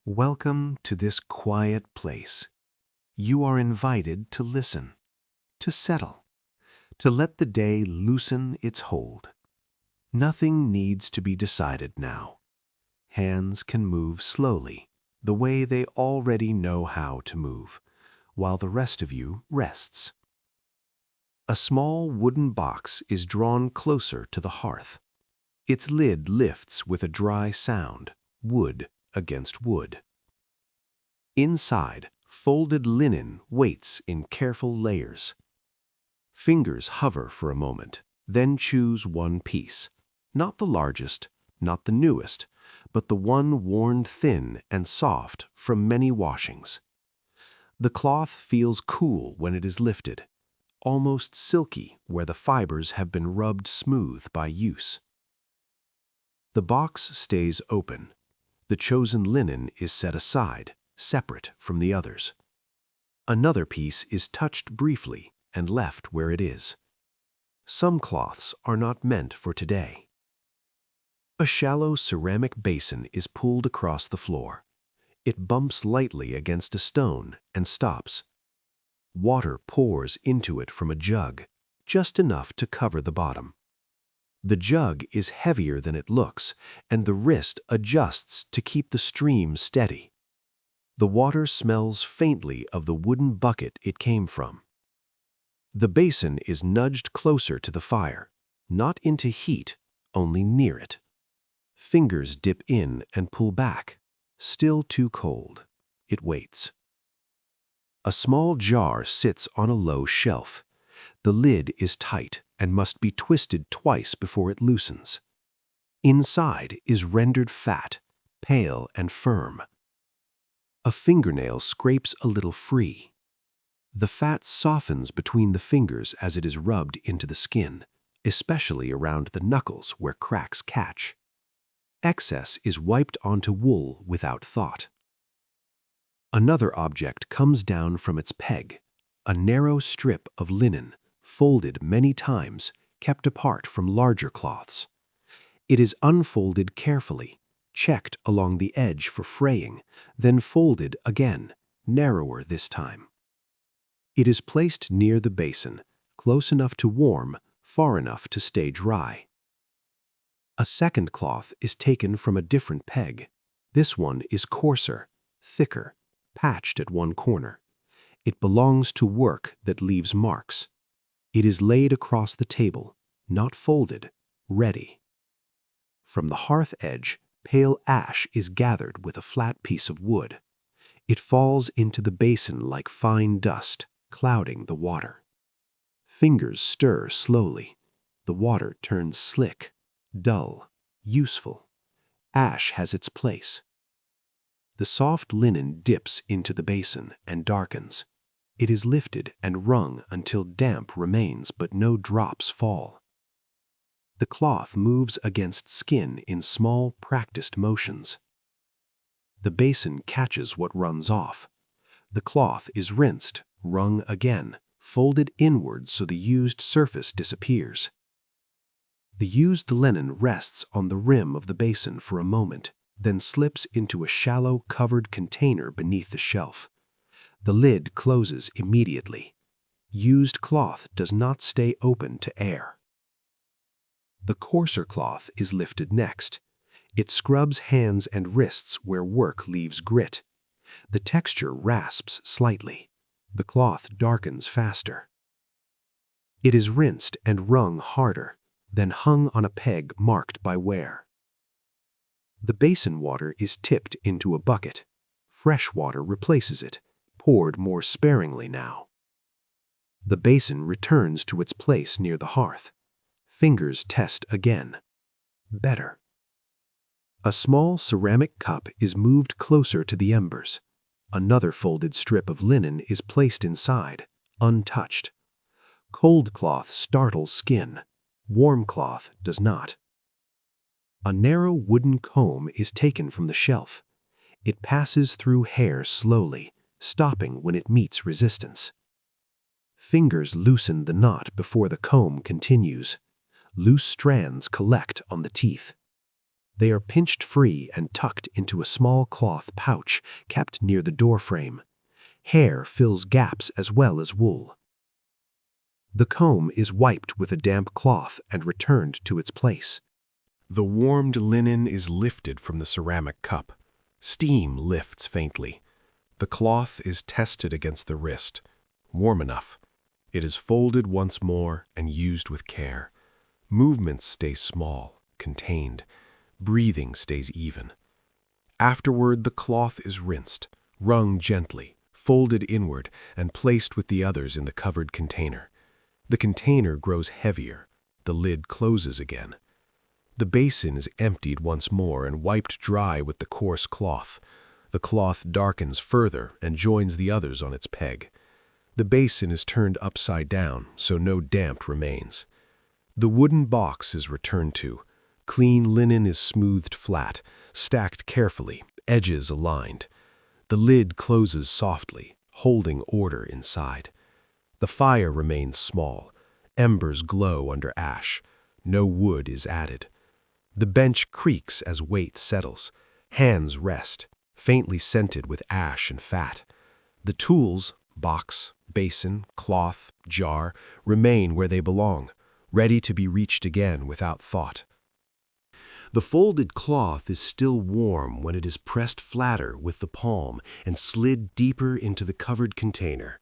Welcome to this quiet place. You are invited to listen, to settle, to let the day loosen its hold. Nothing needs to be decided now. Hands can move slowly, the way they already know how to move, while the rest of you rests. A small wooden box is drawn closer to the hearth. Its lid lifts with a dry sound, wood against wood. Inside, folded linen waits in careful layers. Fingers hover for a moment, then choose one piece. Not the largest, not the newest, but the one worn thin and soft from many washings. The cloth feels cool when it is lifted, almost silky where the fibers have been rubbed smooth by use. The box stays open. The chosen linen is set aside, separate from the others. Another piece is touched briefly and left where it is. Some cloths are not meant for today. A shallow ceramic basin is pulled across the floor. It bumps lightly against a stone and stops. Water pours into it from a jug, just enough to cover the bottom. The jug is heavier than it looks, and the wrist adjusts to keep the stream steady. The water smells faintly of the wooden bucket it came from. The basin is nudged closer to the fire, not into heat, only near it. Fingers dip in and pull back. Still too cold. It waits. A small jar sits on a low shelf. The lid is tight and must be twisted twice before it loosens. Inside is rendered fat, pale and firm. A fingernail scrapes a little free. The fat softens between the fingers as it is rubbed into the skin, especially around the knuckles where cracks catch. Excess is wiped onto wool without thought. Another object comes down from its peg, a narrow strip of linen, folded many times, kept apart from larger cloths. It is unfolded carefully, checked along the edge for fraying, then folded again, narrower this time. It is placed near the basin, close enough to warm, far enough to stay dry. A second cloth is taken from a different peg. This one is coarser, thicker, patched at one corner. It belongs to work that leaves marks. It is laid across the table, not folded, ready. From the hearth edge, pale ash is gathered with a flat piece of wood. It falls into the basin like fine dust, clouding the water. Fingers stir slowly. The water turns slick, dull, useful. Ash has its place. The soft linen dips into the basin and darkens. It is lifted and wrung until damp remains but no drops fall. The cloth moves against skin in small, practiced motions. The basin catches what runs off. The cloth is rinsed, wrung again, folded inward so the used surface disappears. The used linen rests on the rim of the basin for a moment, then slips into a shallow, covered container beneath the shelf. The lid closes immediately. Used cloth does not stay open to air. The coarser cloth is lifted next. It scrubs hands and wrists where work leaves grit. The texture rasps slightly. The cloth darkens faster. It is rinsed and wrung harder, then hung on a peg marked by wear. The basin water is tipped into a bucket. Fresh water replaces it, poured more sparingly now. The basin returns to its place near the hearth. Fingers test again. Better. A small ceramic cup is moved closer to the embers. Another folded strip of linen is placed inside, untouched. Cold cloth startles skin. Warm cloth does not. A narrow wooden comb is taken from the shelf. It passes through hair slowly, stopping when it meets resistance. Fingers loosen the knot before the comb continues. Loose strands collect on the teeth. They are pinched free and tucked into a small cloth pouch kept near the door frame. Hair fills gaps as well as wool. The comb is wiped with a damp cloth and returned to its place. The warmed linen is lifted from the ceramic cup. Steam lifts faintly. The cloth is tested against the wrist. Warm enough. It is folded once more and used with care. Movements stay small, contained. Breathing stays even. Afterward, the cloth is rinsed, wrung gently, folded inward, and placed with the others in the covered container. The container grows heavier. The lid closes again. The basin is emptied once more and wiped dry with the coarse cloth. The cloth darkens further and joins the others on its peg. The basin is turned upside down, so no damp remains. The wooden box is returned to. Clean linen is smoothed flat, stacked carefully, edges aligned. The lid closes softly, holding order inside. The fire remains small. Embers glow under ash. No wood is added. The bench creaks as weight settles. Hands rest, faintly scented with ash and fat. The tools, box, basin, cloth, jar, remain where they belong, ready to be reached again without thought. The folded cloth is still warm when it is pressed flatter with the palm and slid deeper into the covered container.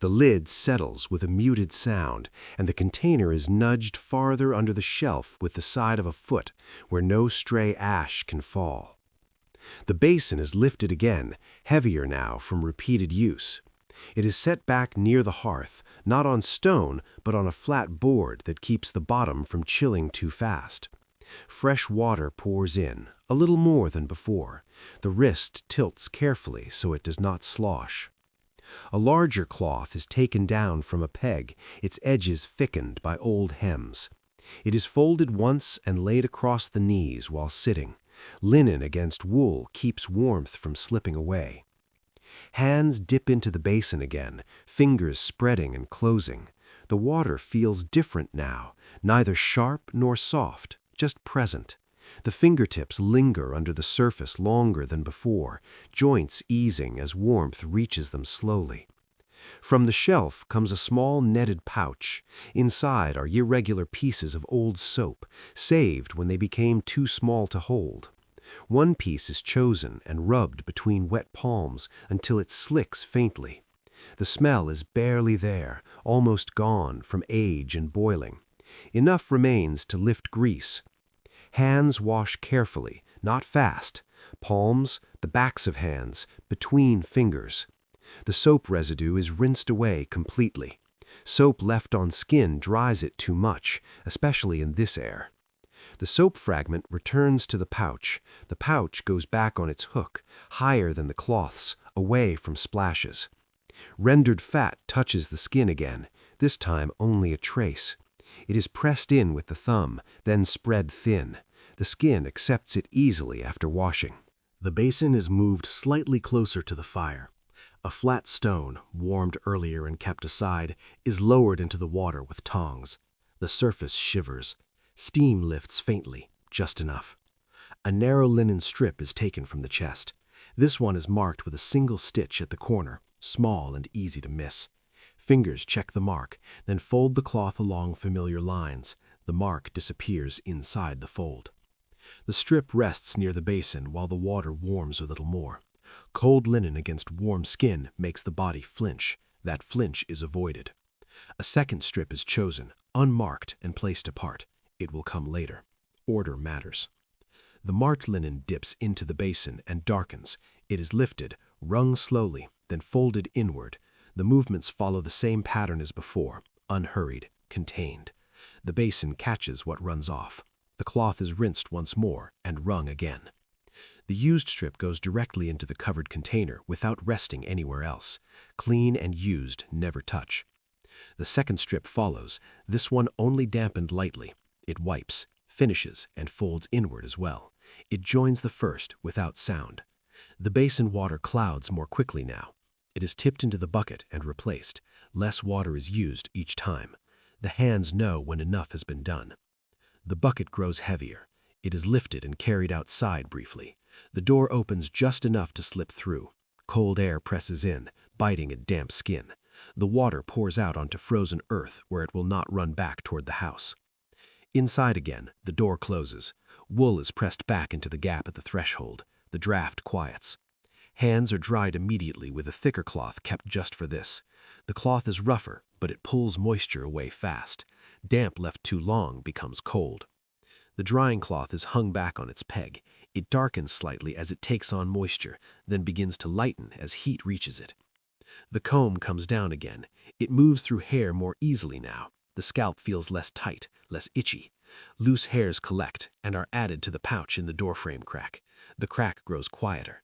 The lid settles with a muted sound, and the container is nudged farther under the shelf with the side of a foot, where no stray ash can fall. The basin is lifted again, heavier now from repeated use. It is set back near the hearth, not on stone, but on a flat board that keeps the bottom from chilling too fast. Fresh water pours in, a little more than before. The wrist tilts carefully so it does not slosh. A larger cloth is taken down from a peg, its edges thickened by old hems. It is folded once and laid across the knees while sitting. Linen against wool keeps warmth from slipping away. Hands dip into the basin again, fingers spreading and closing. The water feels different now, neither sharp nor soft, just present. The fingertips linger under the surface longer than before, joints easing as warmth reaches them slowly. From the shelf comes a small netted pouch. Inside are irregular pieces of old soap, saved when they became too small to hold. One piece is chosen and rubbed between wet palms until it slicks faintly. The smell is barely there, almost gone from age and boiling. Enough remains to lift grease. Hands wash carefully, not fast. Palms, the backs of hands, between fingers. The soap residue is rinsed away completely. Soap left on skin dries it too much, especially in this air. The soap fragment returns to the pouch. The pouch goes back on its hook, higher than the cloths, away from splashes. Rendered fat touches the skin again, this time only a trace. It is pressed in with the thumb, then spread thin. The skin accepts it easily after washing. The basin is moved slightly closer to the fire. A flat stone, warmed earlier and kept aside, is lowered into the water with tongs. The surface shivers. Steam lifts faintly, just enough. A narrow linen strip is taken from the chest. This one is marked with a single stitch at the corner, small and easy to miss. Fingers check the mark, then fold the cloth along familiar lines. The mark disappears inside the fold. The strip rests near the basin while the water warms a little more. Cold linen against warm skin makes the body flinch. That flinch is avoided. A second strip is chosen, unmarked and placed apart. It will come later. Order matters. The marked linen dips into the basin and darkens. It is lifted, wrung slowly, then folded inward. The movements follow the same pattern as before, unhurried, contained. The basin catches what runs off. The cloth is rinsed once more and wrung again. The used strip goes directly into the covered container without resting anywhere else. Clean and used never touch. The second strip follows, this one only dampened lightly. It wipes, finishes, and folds inward as well. It joins the first without sound. The basin water clouds more quickly now. It is tipped into the bucket and replaced. Less water is used each time. The hands know when enough has been done. The bucket grows heavier. It is lifted and carried outside briefly. The door opens just enough to slip through. Cold air presses in, biting at damp skin. The water pours out onto frozen earth where it will not run back toward the house. Inside again, the door closes. Wool is pressed back into the gap at the threshold. The draft quiets. Hands are dried immediately with a thicker cloth kept just for this. The cloth is rougher, but it pulls moisture away fast. Damp left too long becomes cold. The drying cloth is hung back on its peg. It darkens slightly as it takes on moisture, then begins to lighten as heat reaches it. The comb comes down again. It moves through hair more easily now. The scalp feels less tight, less itchy. Loose hairs collect and are added to the pouch in the doorframe crack. The crack grows quieter.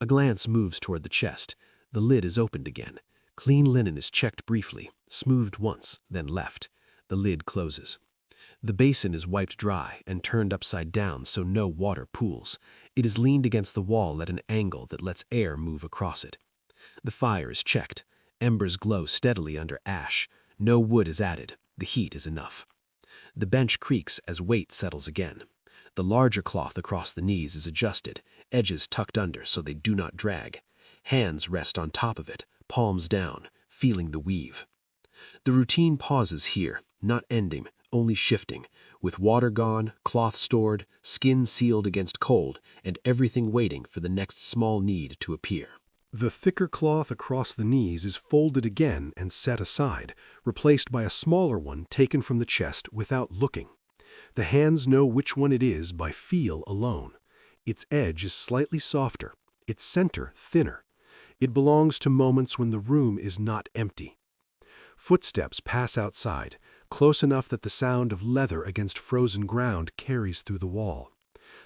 A glance moves toward the chest. The lid is opened again. Clean linen is checked briefly, smoothed once, then left. The lid closes. The basin is wiped dry and turned upside down so no water pools. It is leaned against the wall at an angle that lets air move across it. The fire is checked. Embers glow steadily under ash. No wood is added. The heat is enough. The bench creaks as weight settles again. The larger cloth across the knees is adjusted, edges tucked under so they do not drag. Hands rest on top of it, palms down, feeling the weave. The routine pauses here, not ending, only shifting, with water gone, cloth stored, skin sealed against cold, and everything waiting for the next small need to appear. The thicker cloth across the knees is folded again and set aside, replaced by a smaller one taken from the chest without looking. The hands know which one it is by feel alone. Its edge is slightly softer, its center thinner. It belongs to moments when the room is not empty. Footsteps pass outside, close enough that the sound of leather against frozen ground carries through the wall.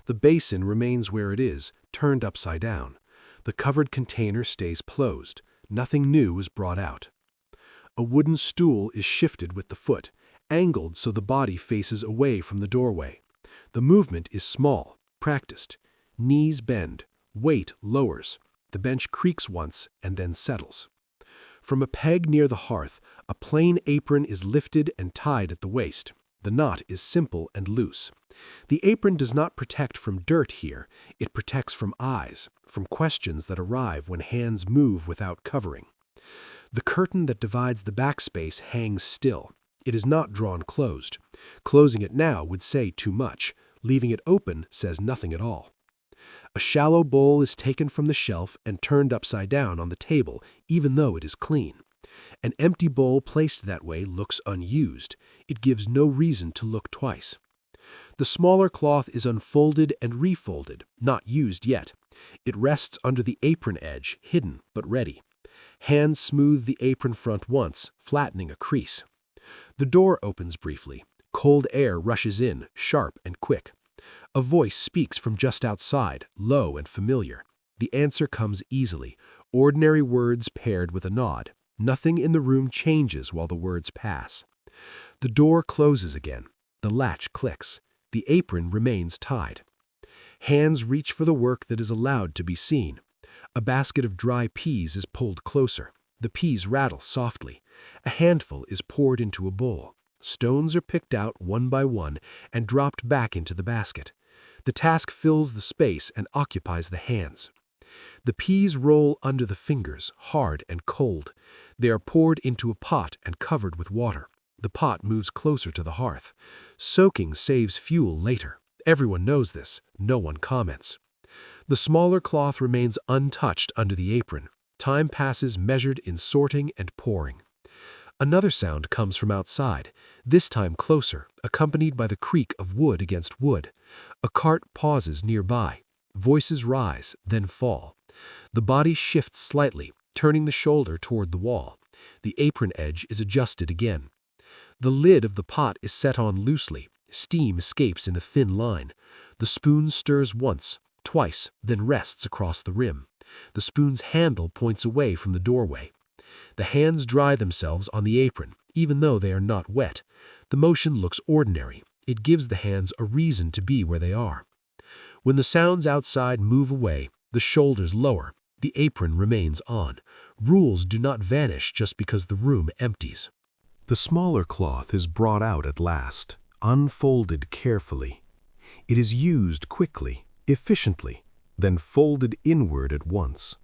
The basin remains where it is, turned upside down. The covered container stays closed. Nothing new is brought out. A wooden stool is shifted with the foot, angled so the body faces away from the doorway. The movement is small, practiced. Knees bend, weight lowers. The bench creaks once and then settles. From a peg near the hearth, a plain apron is lifted and tied at the waist. The knot is simple and loose. The apron does not protect from dirt here. It protects from eyes, from questions that arrive when hands move without covering. The curtain that divides the backspace hangs still. It is not drawn closed. Closing it now would say too much. Leaving it open says nothing at all. A shallow bowl is taken from the shelf and turned upside down on the table, even though it is clean. An empty bowl placed that way looks unused. It gives no reason to look twice. The smaller cloth is unfolded and refolded, not used yet. It rests under the apron edge, hidden but ready. Hands smooth the apron front once, flattening a crease. The door opens briefly. Cold air rushes in, sharp and quick. A voice speaks from just outside, low and familiar. The answer comes easily, ordinary words paired with a nod. Nothing in the room changes while the words pass. The door closes again. The latch clicks. The apron remains tied. Hands reach for the work that is allowed to be seen. A basket of dry peas is pulled closer. The peas rattle softly. A handful is poured into a bowl. Stones are picked out one by one and dropped back into the basket. The task fills the space and occupies the hands. The peas roll under the fingers, hard and cold. They are poured into a pot and covered with water. The pot moves closer to the hearth. Soaking saves fuel later. Everyone knows this. No one comments. The smaller cloth remains untouched under the apron. Time passes measured in sorting and pouring. Another sound comes from outside, this time closer, accompanied by the creak of wood against wood. A cart pauses nearby. Voices rise, then fall. The body shifts slightly, turning the shoulder toward the wall. The apron edge is adjusted again. The lid of the pot is set on loosely. Steam escapes in a thin line. The spoon stirs once, twice, then rests across the rim. The spoon's handle points away from the doorway. The hands dry themselves on the apron, even though they are not wet. The motion looks ordinary. It gives the hands a reason to be where they are. When the sounds outside move away, the shoulders lower. The apron remains on. Rules do not vanish just because the room empties. The smaller cloth is brought out at last, unfolded carefully. It is used quickly, efficiently, then folded inward at once.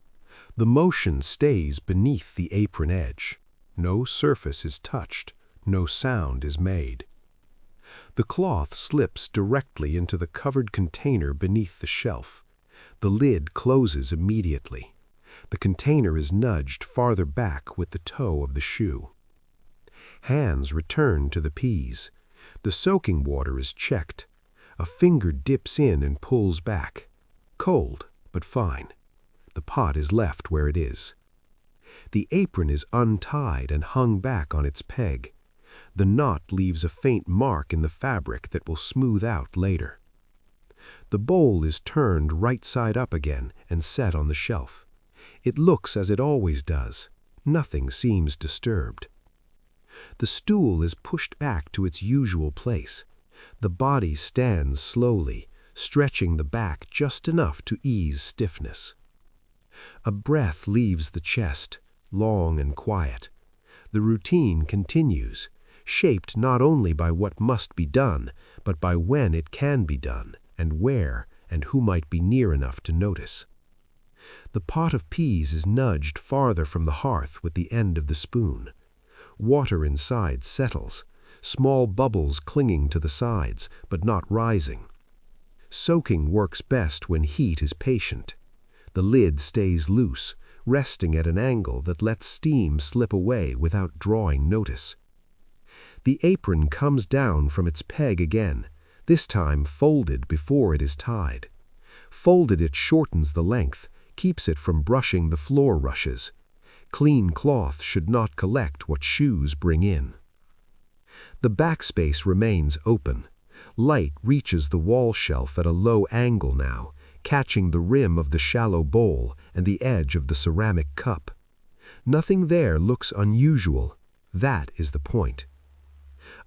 The motion stays beneath the apron edge. No surface is touched, no sound is made. The cloth slips directly into the covered container beneath the shelf. The lid closes immediately. The container is nudged farther back with the toe of the shoe. Hands return to the peas. The soaking water is checked. A finger dips in and pulls back. Cold, but fine. The pot is left where it is. The apron is untied and hung back on its peg. The knot leaves a faint mark in the fabric that will smooth out later. The bowl is turned right side up again and set on the shelf. It looks as it always does. Nothing seems disturbed. The stool is pushed back to its usual place. The body stands slowly, stretching the back just enough to ease stiffness. A breath leaves the chest, long and quiet. The routine continues, shaped not only by what must be done, but by when it can be done, and where, and who might be near enough to notice. The pot of peas is nudged farther from the hearth with the end of the spoon. Water inside settles, small bubbles clinging to the sides, but not rising. Soaking works best when heat is patient. The lid stays loose, resting at an angle that lets steam slip away without drawing notice. The apron comes down from its peg again, this time folded before it is tied. Folded, it shortens the length, keeps it from brushing the floor rushes. Clean cloth should not collect what shoes bring in. The backspace remains open. Light reaches the wall shelf at a low angle now, catching the rim of the shallow bowl and the edge of the ceramic cup. Nothing there looks unusual. That is the point.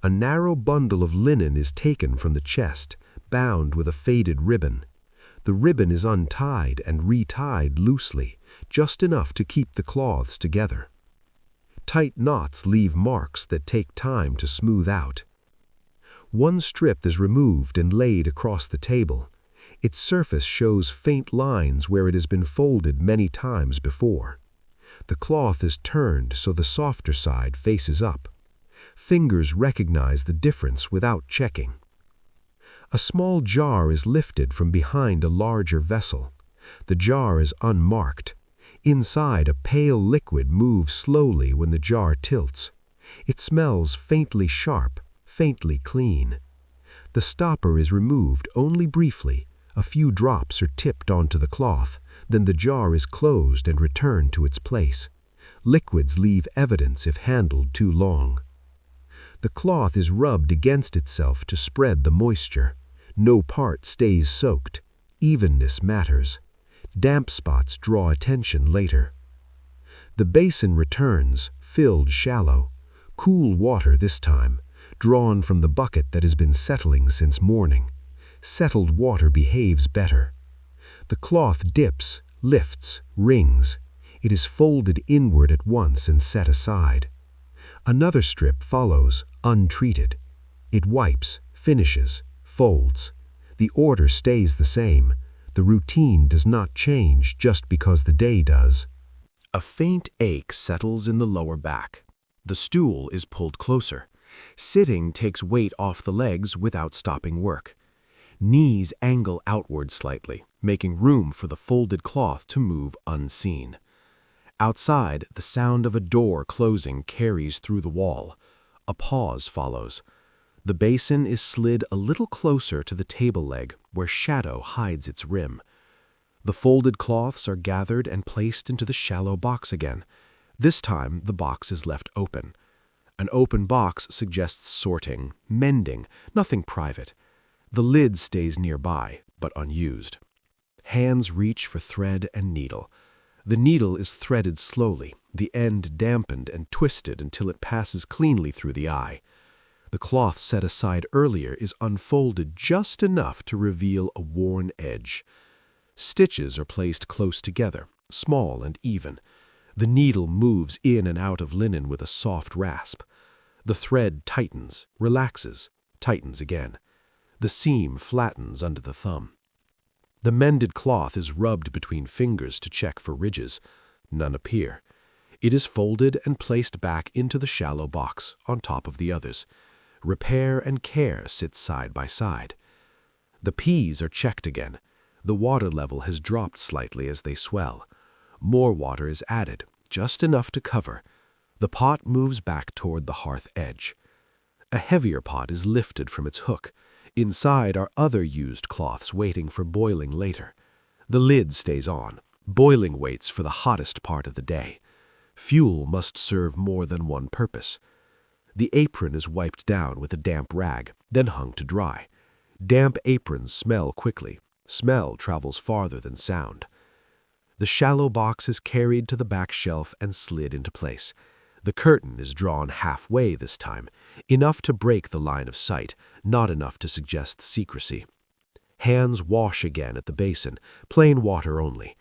A narrow bundle of linen is taken from the chest, bound with a faded ribbon. The ribbon is untied and retied loosely, just enough to keep the cloths together. Tight knots leave marks that take time to smooth out. One strip is removed and laid across the table. Its surface shows faint lines where it has been folded many times before. The cloth is turned so the softer side faces up. Fingers recognize the difference without checking. A small jar is lifted from behind a larger vessel. The jar is unmarked. Inside, a pale liquid moves slowly when the jar tilts. It smells faintly sharp, faintly clean. The stopper is removed only briefly. A few drops are tipped onto the cloth, then the jar is closed and returned to its place. Liquids leave evidence if handled too long. The cloth is rubbed against itself to spread the moisture. No part stays soaked. Evenness matters. Damp spots draw attention later. The basin returns, filled shallow. Cool water this time, drawn from the bucket that has been settling since morning. Settled water behaves better. The cloth dips, lifts, rings. It is folded inward at once and set aside. Another strip follows, untreated. It wipes, finishes, folds. The order stays the same. The routine does not change just because the day does. A faint ache settles in the lower back. The stool is pulled closer. Sitting takes weight off the legs without stopping work. Knees angle outward slightly, making room for the folded cloth to move unseen. Outside, the sound of a door closing carries through the wall. A pause follows. The basin is slid a little closer to the table leg, where shadow hides its rim. The folded cloths are gathered and placed into the shallow box again. This time, the box is left open. An open box suggests sorting, mending, nothing private. The lid stays nearby, but unused. Hands reach for thread and needle. The needle is threaded slowly, the end dampened and twisted until it passes cleanly through the eye. The cloth set aside earlier is unfolded just enough to reveal a worn edge. Stitches are placed close together, small and even. The needle moves in and out of linen with a soft rasp. The thread tightens, relaxes, tightens again. The seam flattens under the thumb. The mended cloth is rubbed between fingers to check for ridges. None appear. It is folded and placed back into the shallow box on top of the others. Repair and care sit side by side. The peas are checked again. The water level has dropped slightly as they swell. More water is added, just enough to cover. The pot moves back toward the hearth edge. A heavier pot is lifted from its hook. Inside are other used cloths waiting for boiling later. The lid stays on. Boiling waits for the hottest part of the day. Fuel must serve more than one purpose. The apron is wiped down with a damp rag, then hung to dry. Damp aprons smell quickly. Smell travels farther than sound. The shallow box is carried to the back shelf and slid into place. The curtain is drawn halfway this time, enough to break the line of sight, not enough to suggest secrecy. Hands wash again at the basin, plain water only.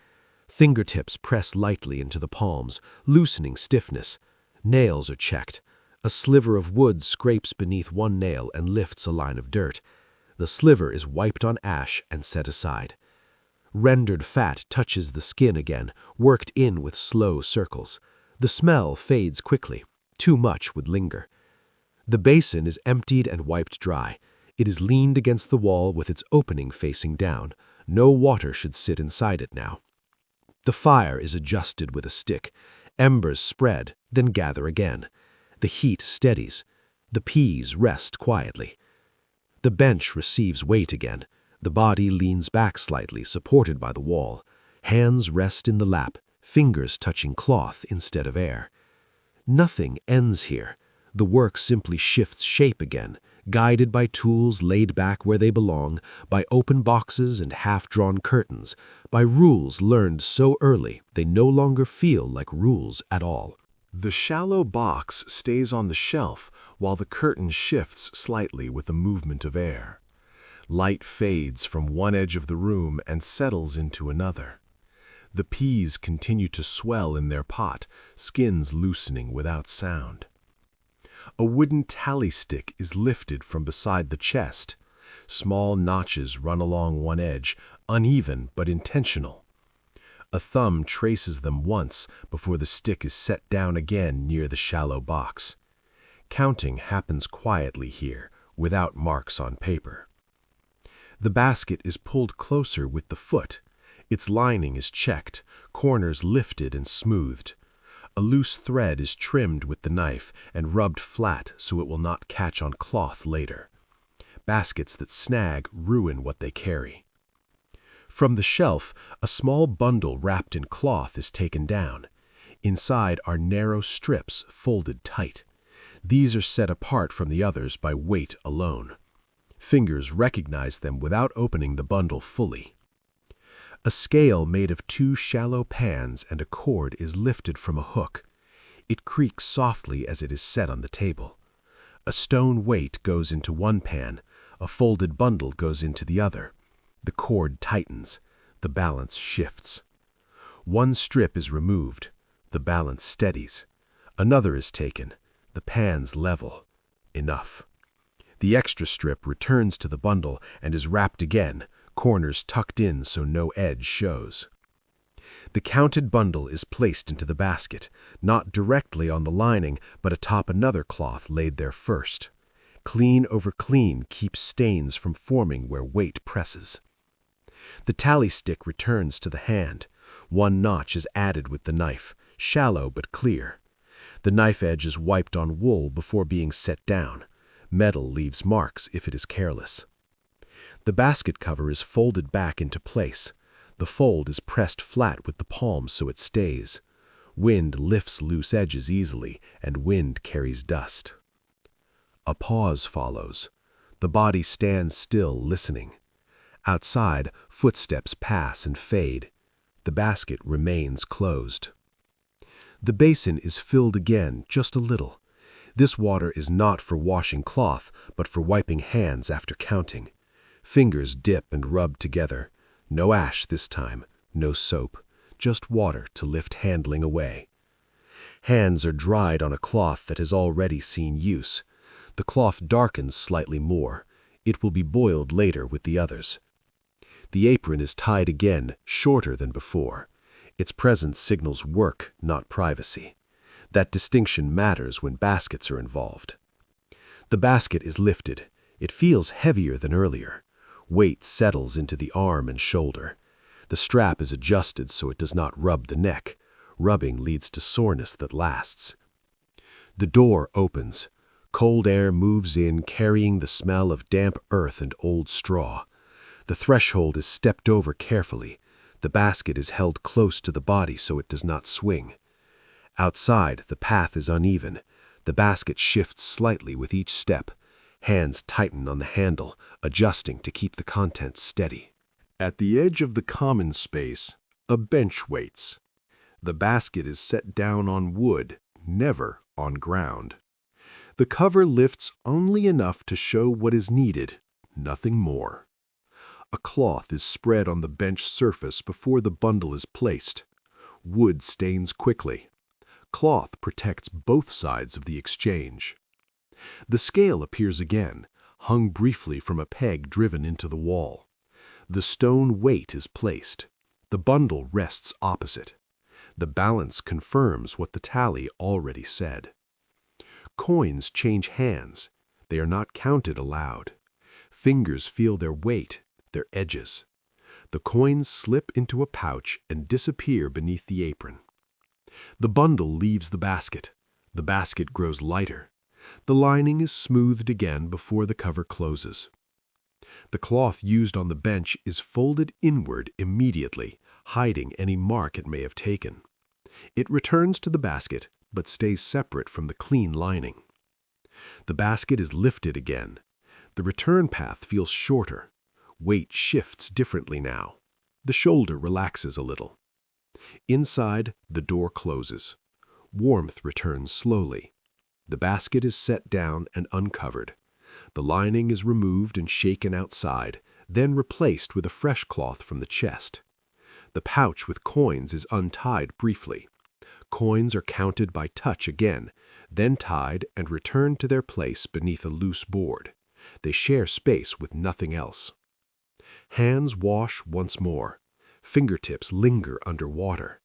Fingertips press lightly into the palms, loosening stiffness. Nails are checked. A sliver of wood scrapes beneath one nail and lifts a line of dirt. The sliver is wiped on ash and set aside. Rendered fat touches the skin again, worked in with slow circles. The smell fades quickly. Too much would linger. The basin is emptied and wiped dry. It is leaned against the wall with its opening facing down. No water should sit inside it now. The fire is adjusted with a stick. Embers spread, then gather again. The heat steadies. The peas rest quietly. The bench receives weight again. The body leans back slightly, supported by the wall. Hands rest in the lap, fingers touching cloth instead of air. Nothing ends here. The work simply shifts shape again, guided by tools laid back where they belong, by open boxes and half-drawn curtains, by rules learned so early they no longer feel like rules at all. The shallow box stays on the shelf while the curtain shifts slightly with the movement of air. Light fades from one edge of the room and settles into another. The peas continue to swell in their pot, skins loosening without sound. A wooden tally stick is lifted from beside the chest. Small notches run along one edge, uneven but intentional. A thumb traces them once before the stick is set down again near the shallow box. Counting happens quietly here, without marks on paper. The basket is pulled closer with the foot. Its lining is checked, corners lifted and smoothed. A loose thread is trimmed with the knife and rubbed flat so it will not catch on cloth later. Baskets that snag ruin what they carry. From the shelf, a small bundle wrapped in cloth is taken down. Inside are narrow strips folded tight. These are set apart from the others by weight alone. Fingers recognize them without opening the bundle fully. A scale made of two shallow pans and a cord is lifted from a hook. It creaks softly as it is set on the table. A stone weight goes into one pan. A folded bundle goes into the other. The cord tightens. The balance shifts. One strip is removed. The balance steadies. Another is taken. The pans level. Enough. The extra strip returns to the bundle and is wrapped again, corners tucked in so no edge shows. The counted bundle is placed into the basket, not directly on the lining, but atop another cloth laid there first. Clean over clean keeps stains from forming where weight presses. The tally stick returns to the hand. One notch is added with the knife, shallow but clear. The knife edge is wiped on wool before being set down. Metal leaves marks if it is careless. The basket cover is folded back into place. The fold is pressed flat with the palms so it stays. Wind lifts loose edges easily, and wind carries dust. A pause follows. The body stands still, listening. Outside, footsteps pass and fade. The basket remains closed. The basin is filled again, just a little. This water is not for washing cloth, but for wiping hands after counting. Fingers dip and rub together. No ash this time, no soap, just water to lift handling away. Hands are dried on a cloth that has already seen use. The cloth darkens slightly more. It will be boiled later with the others. The apron is tied again, shorter than before. Its presence signals work, not privacy. That distinction matters when baskets are involved. The basket is lifted. It feels heavier than earlier. Weight settles into the arm and shoulder. The strap is adjusted so it does not rub the neck. Rubbing leads to soreness that lasts. The door opens. Cold air moves in, carrying the smell of damp earth and old straw. The threshold is stepped over carefully. The basket is held close to the body so it does not swing. Outside, the path is uneven. The basket shifts slightly with each step. Hands tighten on the handle, adjusting to keep the contents steady. At the edge of the common space, a bench waits. The basket is set down on wood, never on ground. The cover lifts only enough to show what is needed, nothing more. A cloth is spread on the bench surface before the bundle is placed. Wood stains quickly. Cloth protects both sides of the exchange. The scale appears again, hung briefly from a peg driven into the wall. The stone weight is placed. The bundle rests opposite. The balance confirms what the tally already said. Coins change hands. They are not counted aloud. Fingers feel their weight, their edges. The coins slip into a pouch and disappear beneath the apron. The bundle leaves the basket. The basket grows lighter. The lining is smoothed again before the cover closes. The cloth used on the bench is folded inward immediately, hiding any mark it may have taken. It returns to the basket, but stays separate from the clean lining. The basket is lifted again. The return path feels shorter. Weight shifts differently now. The shoulder relaxes a little. Inside, the door closes. Warmth returns slowly. The basket is set down and uncovered. The lining is removed and shaken outside, then replaced with a fresh cloth from the chest. The pouch with coins is untied briefly. Coins are counted by touch again, then tied and returned to their place beneath a loose board. They share space with nothing else. Hands wash once more. Fingertips linger under water.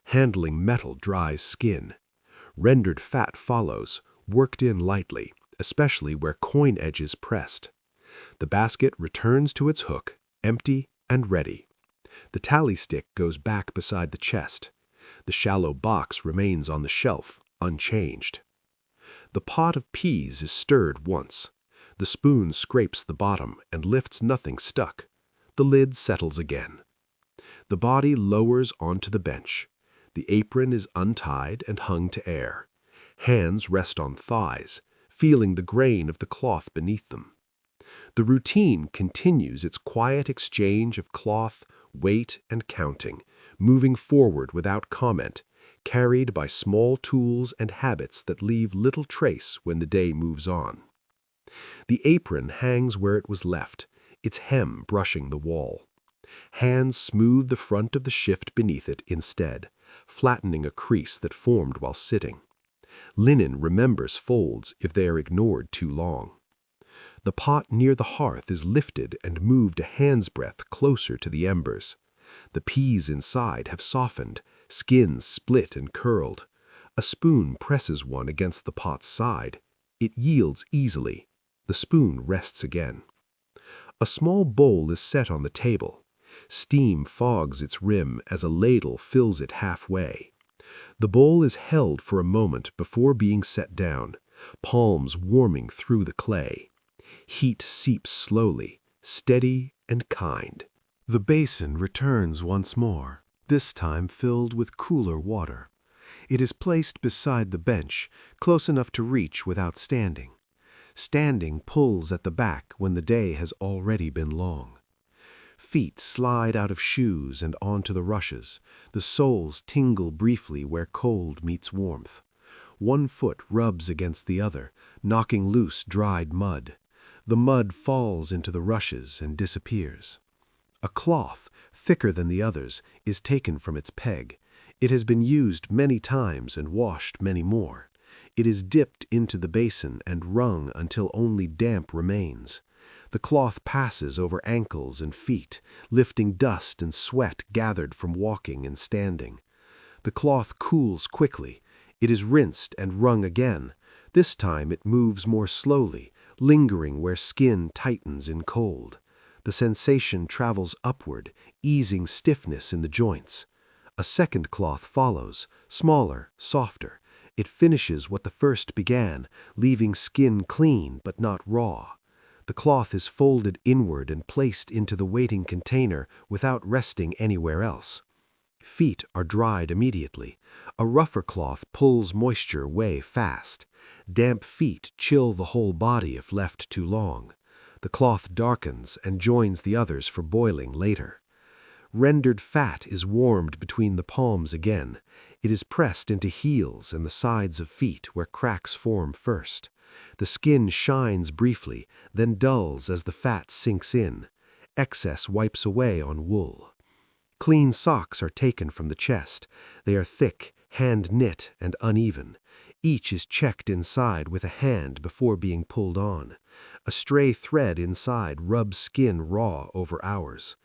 Handling metal dries skin. Rendered fat follows, worked in lightly, especially where coin edges pressed. The basket returns to its hook, empty and ready. The tally stick goes back beside the chest. The shallow box remains on the shelf, unchanged. The pot of peas is stirred once. The spoon scrapes the bottom and lifts nothing stuck. The lid settles again. The body lowers onto the bench. The apron is untied and hung to air. Hands rest on thighs, feeling the grain of the cloth beneath them. The routine continues its quiet exchange of cloth, weight, and counting, moving forward without comment, carried by small tools and habits that leave little trace when the day moves on. The apron hangs where it was left, its hem brushing the wall. Hands smooth the front of the shift beneath it instead, flattening a crease that formed while sitting. Linen remembers folds if they are ignored too long. The pot near the hearth is lifted and moved a hand's breadth closer to the embers. The peas inside have softened, skins split and curled. A spoon presses one against the pot's side. It yields easily. The spoon rests again. A small bowl is set on the table. Steam fogs its rim as a ladle fills it halfway. The bowl is held for a moment before being set down, palms warming through the clay. Heat seeps slowly, steady and kind. The basin returns once more, this time filled with cooler water. It is placed beside the bench, close enough to reach without standing. Standing pulls at the back when the day has already been long. Feet slide out of shoes and onto the rushes. The soles tingle briefly where cold meets warmth. One foot rubs against the other, knocking loose dried mud. The mud falls into the rushes and disappears. A cloth, thicker than the others, is taken from its peg. It has been used many times and washed many more. It is dipped into the basin and wrung until only damp remains. The cloth passes over ankles and feet, lifting dust and sweat gathered from walking and standing. The cloth cools quickly. It is rinsed and wrung again. This time it moves more slowly, lingering where skin tightens in cold. The sensation travels upward, easing stiffness in the joints. A second cloth follows, smaller, softer. It finishes what the first began, leaving skin clean but not raw. The cloth is folded inward and placed into the waiting container without resting anywhere else. Feet are dried immediately. A rougher cloth pulls moisture away fast. Damp feet chill the whole body if left too long. The cloth darkens and joins the others for boiling later. Rendered fat is warmed between the palms again. It is pressed into heels and the sides of feet where cracks form first. The skin shines briefly, then dulls as the fat sinks in. Excess wipes away on wool. Clean socks are taken from the chest. They are thick, hand-knit, and uneven. Each is checked inside with a hand before being pulled on. A stray thread inside rubs skin raw over hours.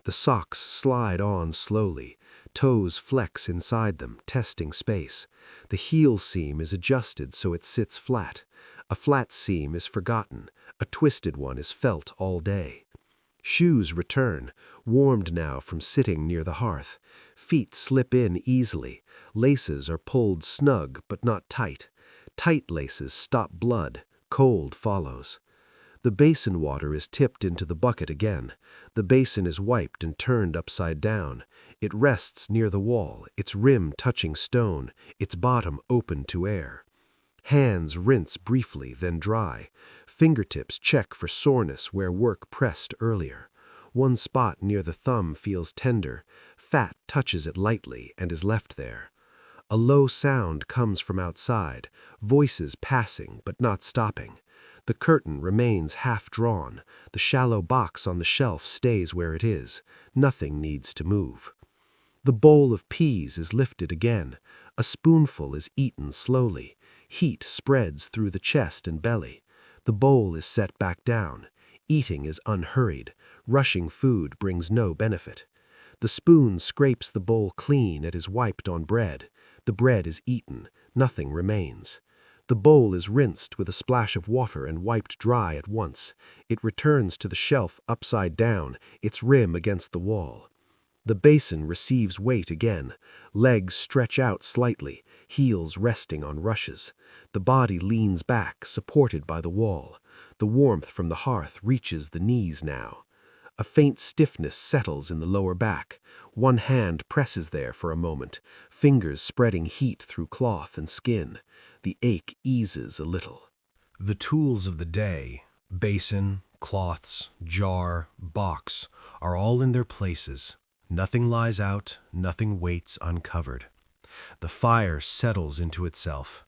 The socks slide on slowly. Toes flex inside them, testing space. The heel seam is adjusted so it sits flat. A flat seam is forgotten. A twisted one is felt all day. Shoes return, warmed now from sitting near the hearth. Feet slip in easily. Laces are pulled snug but not tight. Tight laces stop blood. Cold follows. The basin water is tipped into the bucket again. The basin is wiped and turned upside down. It rests near the wall, its rim touching stone, its bottom open to air. Hands rinse briefly, then dry. Fingertips check for soreness where work pressed earlier. One spot near the thumb feels tender. Fat touches it lightly and is left there. A low sound comes from outside, voices passing but not stopping. The curtain remains half drawn. The shallow box on the shelf stays where it is. Nothing needs to move. The bowl of peas is lifted again. A spoonful is eaten slowly. Heat spreads through the chest and belly. The bowl is set back down. Eating is unhurried. Rushing food brings no benefit. The spoon scrapes the bowl clean and is wiped on bread. The bread is eaten. Nothing remains. The bowl is rinsed with a splash of water and wiped dry at once. It returns to the shelf upside down, its rim against the wall. The basin receives weight again. Legs stretch out slightly, heels resting on rushes. The body leans back, supported by the wall. The warmth from the hearth reaches the knees now. A faint stiffness settles in the lower back. One hand presses there for a moment, fingers spreading heat through cloth and skin. The ache eases a little. The tools of the day, basin, cloths, jar, box, are all in their places. Nothing lies out, nothing waits uncovered. The fire settles into itself.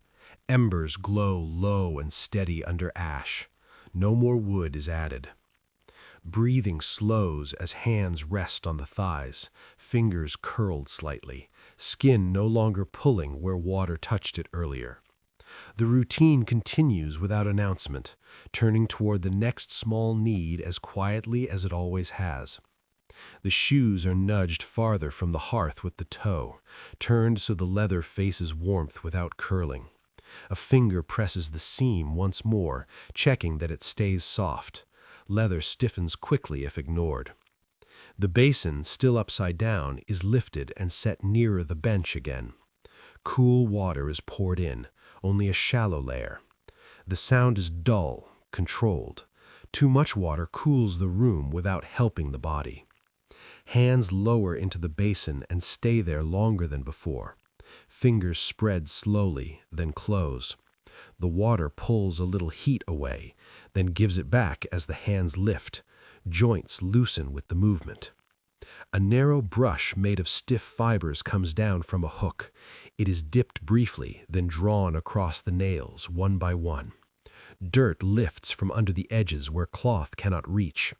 Embers glow low and steady under ash. No more wood is added. Breathing slows as hands rest on the thighs, fingers curled slightly, skin no longer pulling where water touched it earlier. The routine continues without announcement, turning toward the next small need as quietly as it always has. The shoes are nudged farther from the hearth with the toe, turned so the leather faces warmth without curling. A finger presses the seam once more, checking that it stays soft. Leather stiffens quickly if ignored. The basin, still upside down, is lifted and set nearer the bench again. Cool water is poured in, only a shallow layer. The sound is dull, controlled. Too much water cools the room without helping the body. Hands lower into the basin and stay there longer than before. Fingers spread slowly, then close. The water pulls a little heat away, then gives it back as the hands lift. Joints loosen with the movement. A narrow brush made of stiff fibers comes down from a hook. It is dipped briefly, then drawn across the nails, one by one. Dirt lifts from under the edges where cloth cannot reach.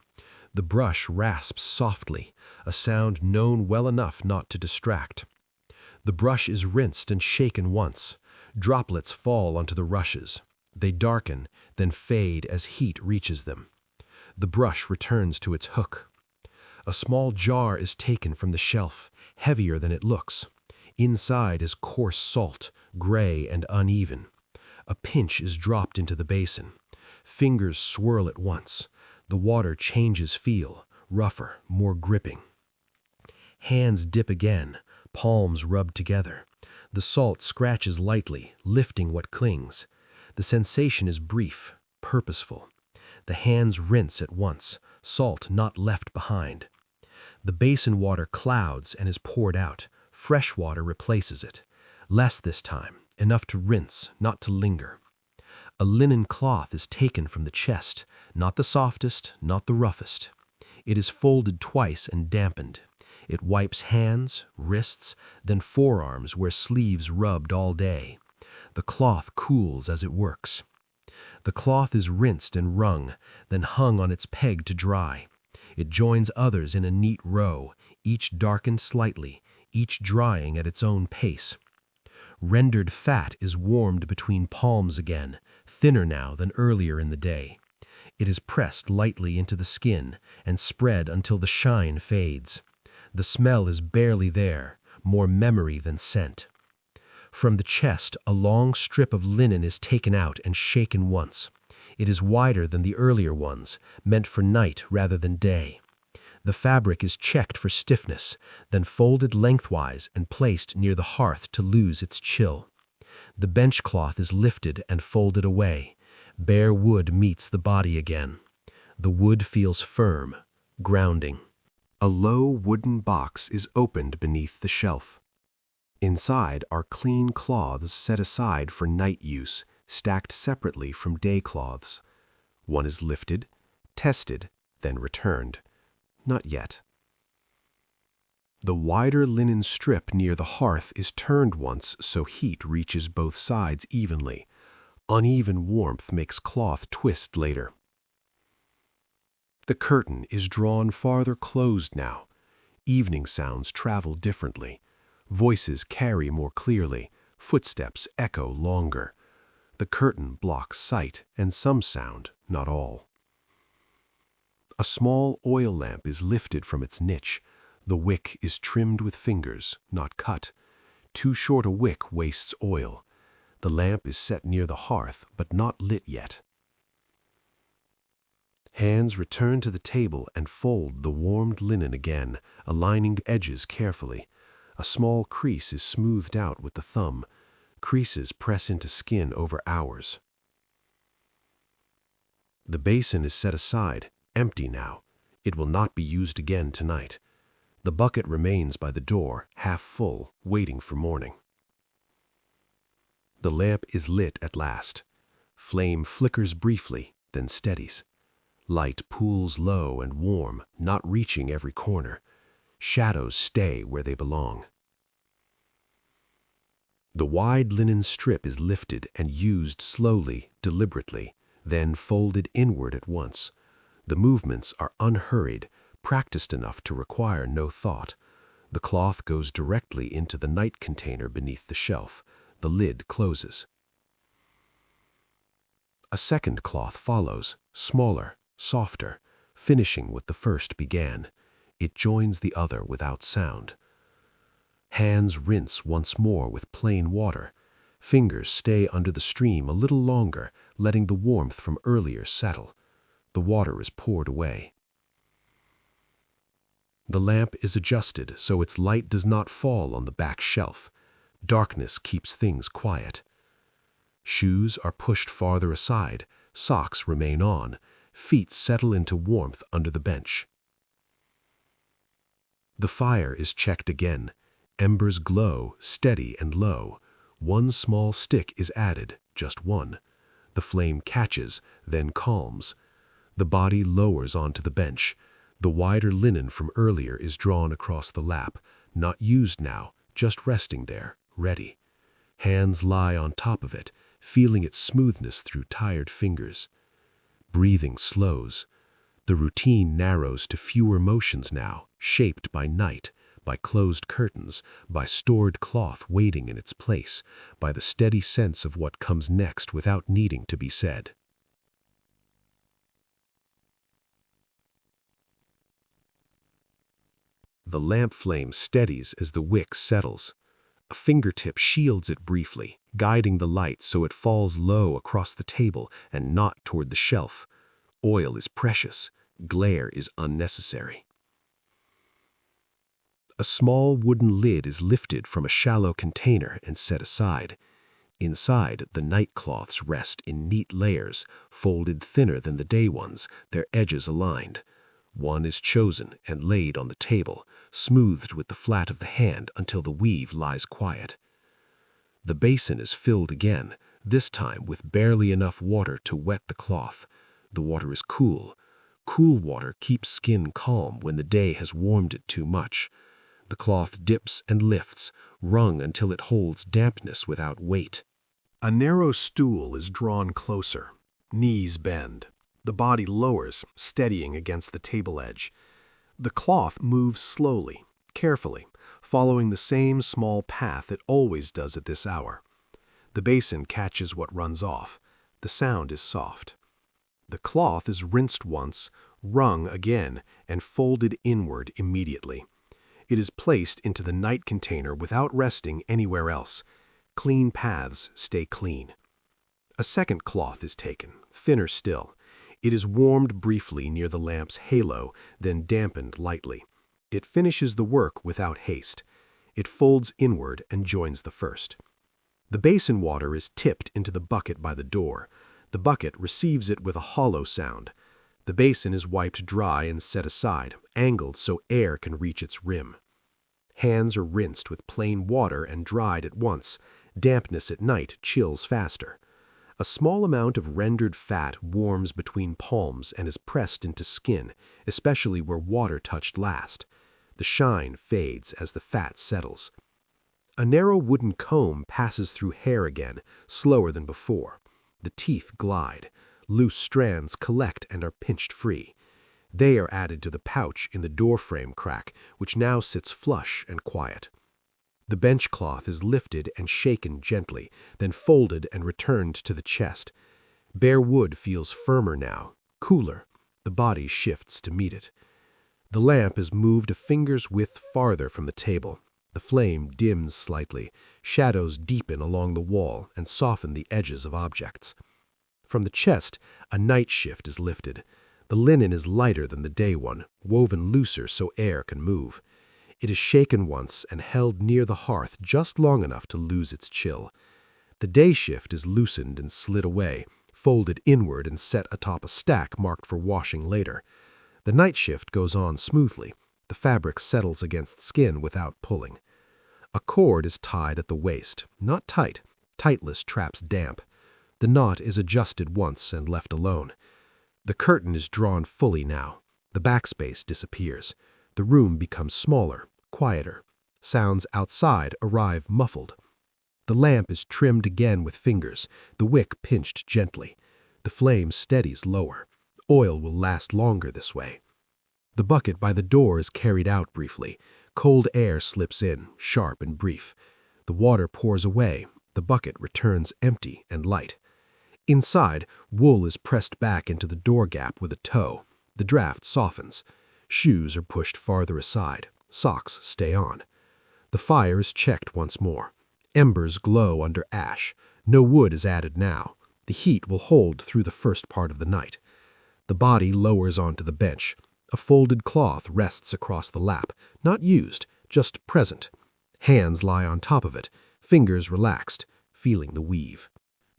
The brush rasps softly, a sound known well enough not to distract. The brush is rinsed and shaken once. Droplets fall onto the rushes. They darken, then fade as heat reaches them. The brush returns to its hook. A small jar is taken from the shelf, heavier than it looks. Inside is coarse salt, gray and uneven. A pinch is dropped into the basin. Fingers swirl at once. The water changes feel, rougher, more gripping. Hands dip again, palms rub together. The salt scratches lightly, lifting what clings. The sensation is brief, purposeful. The hands rinse at once, salt not left behind. The basin water clouds and is poured out. Fresh water replaces it. Less this time, enough to rinse, not to linger. A linen cloth is taken from the chest, not the softest, not the roughest. It is folded twice and dampened. It wipes hands, wrists, then forearms where sleeves rubbed all day. The cloth cools as it works. The cloth is rinsed and wrung, then hung on its peg to dry. It joins others in a neat row, each darkened slightly, each drying at its own pace. Rendered fat is warmed between palms again, thinner now than earlier in the day. It is pressed lightly into the skin and spread until the shine fades. The smell is barely there, more memory than scent. From the chest, a long strip of linen is taken out and shaken once. It is wider than the earlier ones, meant for night rather than day. The fabric is checked for stiffness, then folded lengthwise and placed near the hearth to lose its chill. The bench cloth is lifted and folded away. Bare wood meets the body again. The wood feels firm, grounding. A low wooden box is opened beneath the shelf. Inside are clean cloths set aside for night use, stacked separately from day cloths. One is lifted, tested, then returned. Not yet. The wider linen strip near the hearth is turned once so heat reaches both sides evenly. Uneven warmth makes cloth twist later. The curtain is drawn farther closed now. Evening sounds travel differently. Voices carry more clearly. Footsteps echo longer. The curtain blocks sight and some sound, not all. A small oil lamp is lifted from its niche. The wick is trimmed with fingers, not cut. Too short a wick wastes oil. The lamp is set near the hearth, but not lit yet. Hands return to the table and fold the warmed linen again, aligning edges carefully. A small crease is smoothed out with the thumb. Creases press into skin over hours. The basin is set aside, empty now. It will not be used again tonight. The bucket remains by the door, half full, waiting for morning. The lamp is lit at last. Flame flickers briefly, then steadies. Light pools low and warm, not reaching every corner. Shadows stay where they belong. The wide linen strip is lifted and used slowly, deliberately, then folded inward at once. The movements are unhurried, practiced enough to require no thought. The cloth goes directly into the night container beneath the shelf. The lid closes. A second cloth follows, smaller, softer, finishing what the first began. It joins the other without sound. Hands rinse once more with plain water. Fingers stay under the stream a little longer, letting the warmth from earlier settle. The water is poured away. The lamp is adjusted so its light does not fall on the back shelf. Darkness keeps things quiet. Shoes are pushed farther aside, socks remain on, feet settle into warmth under the bench. The fire is checked again. Embers glow, steady and low. One small stick is added, just one. The flame catches, then calms. The body lowers onto the bench. The wider linen from earlier is drawn across the lap, not used now, just resting there, ready. Hands lie on top of it, feeling its smoothness through tired fingers. Breathing slows. The routine narrows to fewer motions now, shaped by night, by closed curtains, by stored cloth waiting in its place, by the steady sense of what comes next without needing to be said. The lamp flame steadies as the wick settles. A fingertip shields it briefly, guiding the light so it falls low across the table and not toward the shelf. Oil is precious. Glare is unnecessary. A small wooden lid is lifted from a shallow container and set aside. Inside, the night cloths rest in neat layers, folded thinner than the day ones, their edges aligned. One is chosen and laid on the table, smoothed with the flat of the hand until the weave lies quiet. The basin is filled again, this time with barely enough water to wet the cloth. The water is cool. Cool water keeps skin calm when the day has warmed it too much. The cloth dips and lifts, wrung until it holds dampness without weight. A narrow stool is drawn closer. Knees bend. The body lowers, steadying against the table edge. The cloth moves slowly, carefully, following the same small path it always does at this hour. The basin catches what runs off. The sound is soft. The cloth is rinsed once, wrung again, and folded inward immediately. It is placed into the night container without resting anywhere else. Clean paths stay clean. A second cloth is taken, thinner still. It is warmed briefly near the lamp's halo, then dampened lightly. It finishes the work without haste. It folds inward and joins the first. The basin water is tipped into the bucket by the door. The bucket receives it with a hollow sound. The basin is wiped dry and set aside, angled so air can reach its rim. Hands are rinsed with plain water and dried at once. Dampness at night chills faster. A small amount of rendered fat warms between palms and is pressed into skin, especially where water touched last. The shine fades as the fat settles. A narrow wooden comb passes through hair again, slower than before. The teeth glide. Loose strands collect and are pinched free. They are added to the pouch in the doorframe crack, which now sits flush and quiet. The bench cloth is lifted and shaken gently, then folded and returned to the chest. Bare wood feels firmer now, cooler. The body shifts to meet it. The lamp is moved a finger's width farther from the table. The flame dims slightly. Shadows deepen along the wall and soften the edges of objects. From the chest, a night shift is lifted. The linen is lighter than the day one, woven looser so air can move. It is shaken once and held near the hearth just long enough to lose its chill. The day shift is loosened and slid away, folded inward and set atop a stack marked for washing later. The night shift goes on smoothly. The fabric settles against skin without pulling. A cord is tied at the waist, not tight. Tightless traps damp. The knot is adjusted once and left alone. The curtain is drawn fully now. The backspace disappears. The room becomes smaller, quieter. Sounds outside arrive muffled. The lamp is trimmed again with fingers, the wick pinched gently. The flame steadies lower. Oil will last longer this way. The bucket by the door is carried out briefly. Cold air slips in, sharp and brief. The water pours away. The bucket returns empty and light. Inside, wool is pressed back into the door gap with a toe. The draft softens. Shoes are pushed farther aside. Socks stay on. The fire is checked once more. Embers glow under ash. No wood is added now. The heat will hold through the first part of the night. The body lowers onto the bench. A folded cloth rests across the lap, not used, just present. Hands lie on top of it, fingers relaxed, feeling the weave.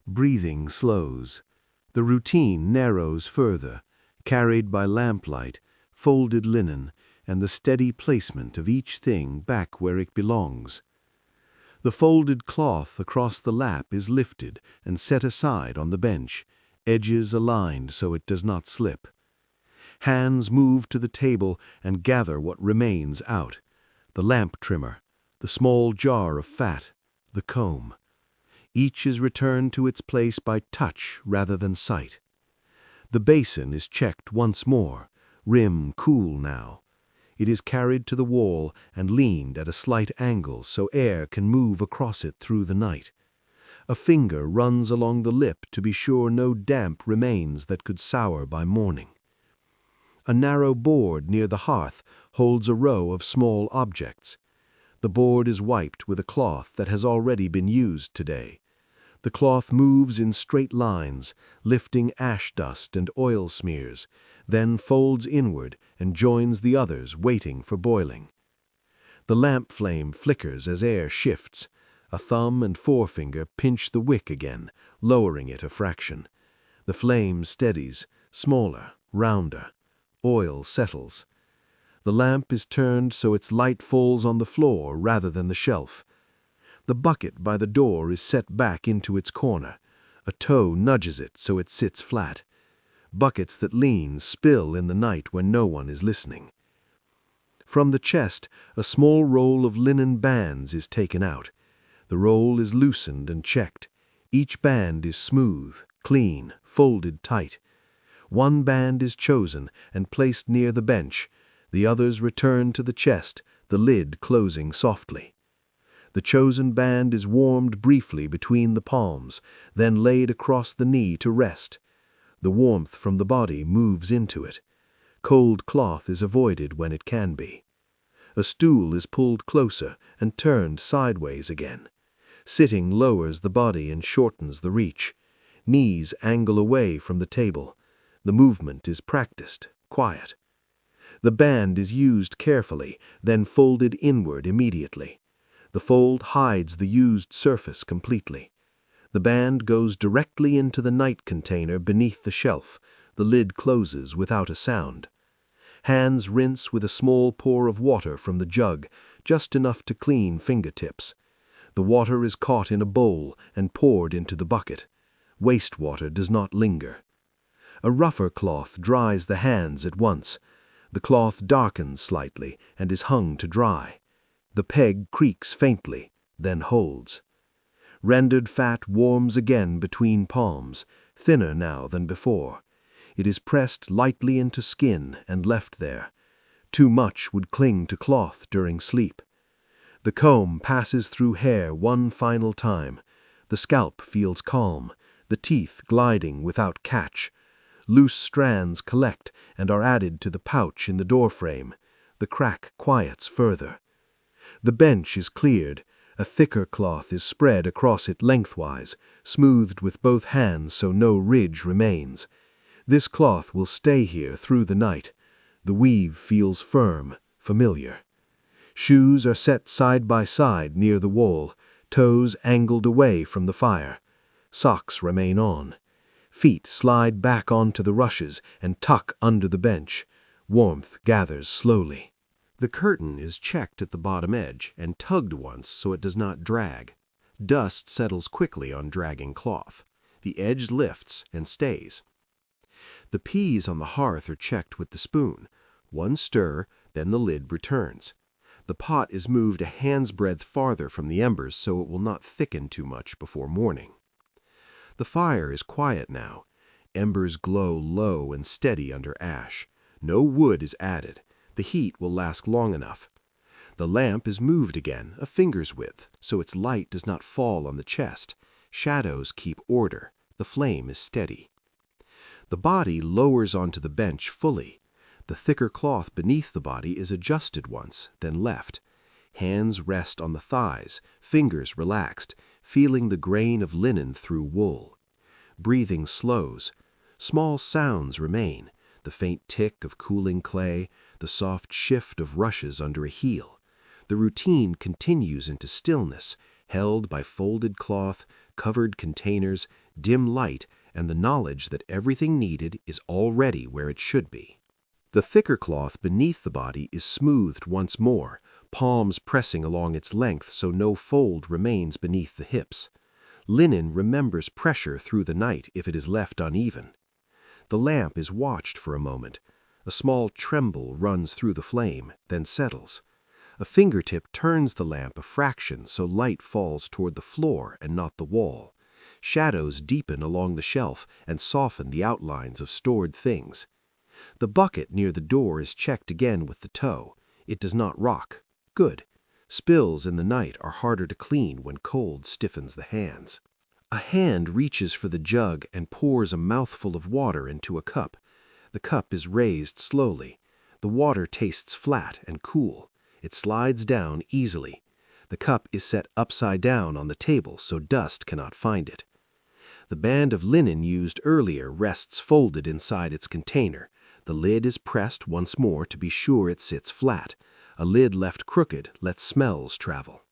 Breathing slows. The routine narrows further, carried by lamplight, folded linen, and the steady placement of each thing back where it belongs. The folded cloth across the lap is lifted and set aside on the bench, edges aligned so it does not slip. Hands move to the table and gather what remains out: the lamp trimmer, the small jar of fat, the comb. Each is returned to its place by touch rather than sight. The basin is checked once more, rim cool now. It is carried to the wall and leaned at a slight angle so air can move across it through the night. A finger runs along the lip to be sure no damp remains that could sour by morning. A narrow board near the hearth holds a row of small objects. The board is wiped with a cloth that has already been used today. The cloth moves in straight lines, lifting ash dust and oil smears, then folds inward and joins the others waiting for boiling. The lamp flame flickers as air shifts. A thumb and forefinger pinch the wick again, lowering it a fraction. The flame steadies, smaller, rounder. Oil settles. The lamp is turned so its light falls on the floor rather than the shelf. The bucket by the door is set back into its corner. A toe nudges it so it sits flat. Buckets that lean spill in the night when no one is listening. From the chest, a small roll of linen bands is taken out. The roll is loosened and checked. Each band is smooth, clean, folded tight. One band is chosen and placed near the bench. The others return to the chest, the lid closing softly. The chosen band is warmed briefly between the palms, then laid across the knee to rest. The warmth from the body moves into it. Cold cloth is avoided when it can be. A stool is pulled closer and turned sideways again. Sitting lowers the body and shortens the reach. Knees angle away from the table. The movement is practiced, quiet. The band is used carefully, then folded inward immediately. The fold hides the used surface completely. The band goes directly into the night container beneath the shelf. The lid closes without a sound. Hands rinse with a small pour of water from the jug, just enough to clean fingertips. The water is caught in a bowl and poured into the bucket. Wastewater does not linger. A rougher cloth dries the hands at once. The cloth darkens slightly and is hung to dry. The peg creaks faintly, then holds. Rendered fat warms again between palms, thinner now than before. It is pressed lightly into skin and left there. Too much would cling to cloth during sleep. The comb passes through hair one final time. The scalp feels calm, the teeth gliding without catch. Loose strands collect and are added to the pouch in the doorframe. The crack quiets further. The bench is cleared. A thicker cloth is spread across it lengthwise, smoothed with both hands so no ridge remains. This cloth will stay here through the night. The weave feels firm, familiar. Shoes are set side by side near the wall, toes angled away from the fire. Socks remain on. Feet slide back onto the rushes and tuck under the bench. Warmth gathers slowly. The curtain is checked at the bottom edge and tugged once so it does not drag. Dust settles quickly on dragging cloth. The edge lifts and stays. The peas on the hearth are checked with the spoon. One stir, then the lid returns. The pot is moved a hand's breadth farther from the embers so it will not thicken too much before morning. The fire is quiet now. Embers glow low and steady under ash. No wood is added. The heat will last long enough. The lamp is moved again, a finger's width, so its light does not fall on the chest. Shadows keep order. The flame is steady. The body lowers onto the bench fully. The thicker cloth beneath the body is adjusted once, then left. Hands rest on the thighs, fingers relaxed, feeling the grain of linen through wool. Breathing slows. Small sounds remain, the faint tick of cooling clay, the soft shift of rushes under a heel. The routine continues into stillness, held by folded cloth, covered containers, dim light, and the knowledge that everything needed is already where it should be. The thicker cloth beneath the body is smoothed once more, palms pressing along its length so no fold remains beneath the hips. Linen remembers pressure through the night if it is left uneven. The lamp is watched for a moment. A small tremble runs through the flame, then settles. A fingertip turns the lamp a fraction so light falls toward the floor and not the wall. Shadows deepen along the shelf and soften the outlines of stored things. The bucket near the door is checked again with the toe. It does not rock. Good. Spills in the night are harder to clean when cold stiffens the hands. A hand reaches for the jug and pours a mouthful of water into a cup. The cup is raised slowly. The water tastes flat and cool. It slides down easily. The cup is set upside down on the table so dust cannot find it. The band of linen used earlier rests folded inside its container. The lid is pressed once more to be sure it sits flat. A lid left crooked lets smells travel.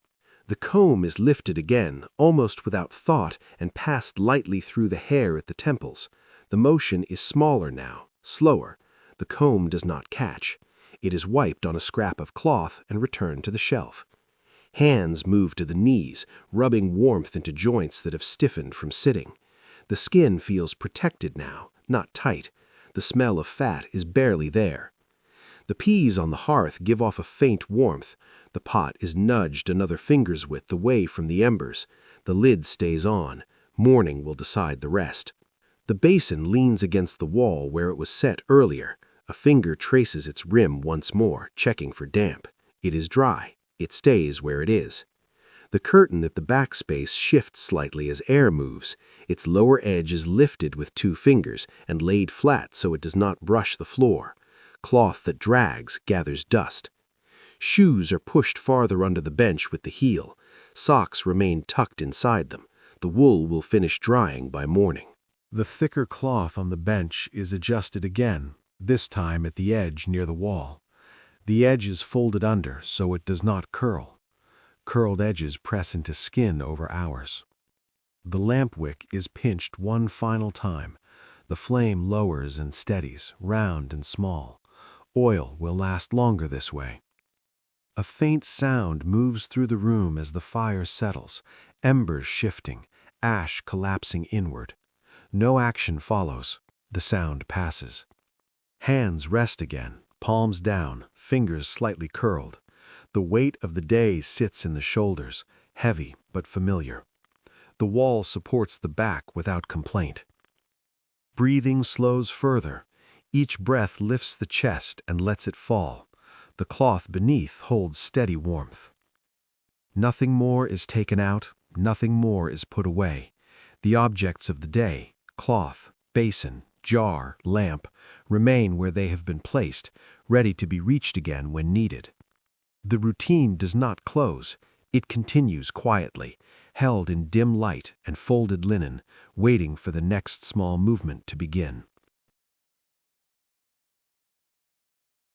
The comb is lifted again, almost without thought, and passed lightly through the hair at the temples. The motion is smaller now, slower. The comb does not catch. It is wiped on a scrap of cloth and returned to the shelf. Hands move to the knees, rubbing warmth into joints that have stiffened from sitting. The skin feels protected now, not tight. The smell of fat is barely there. The peas on the hearth give off a faint warmth. The pot is nudged another finger's width away from the embers. The lid stays on. Morning will decide the rest. The basin leans against the wall where it was set earlier. A finger traces its rim once more, checking for damp. It is dry. It stays where it is. The curtain at the back space shifts slightly as air moves. Its lower edge is lifted with 2 fingers and laid flat so it does not brush the floor. Cloth that drags gathers dust. Shoes are pushed farther under the bench with the heel. Socks remain tucked inside them. The wool will finish drying by morning. The thicker cloth on the bench is adjusted again, this time at the edge near the wall. The edge is folded under so it does not curl. Curled edges press into skin over hours. The lamp wick is pinched one final time. The flame lowers and steadies, round and small. Oil will last longer this way. A faint sound moves through the room as the fire settles, embers shifting, ash collapsing inward. No action follows. The sound passes. Hands rest again, palms down, fingers slightly curled. The weight of the day sits in the shoulders, heavy but familiar. The wall supports the back without complaint. Breathing slows further. Each breath lifts the chest and lets it fall. The cloth beneath holds steady warmth. Nothing more is taken out, nothing more is put away. The objects of the day, cloth, basin, jar, lamp, remain where they have been placed, ready to be reached again when needed. The routine does not close. It continues quietly, held in dim light and folded linen, waiting for the next small movement to begin.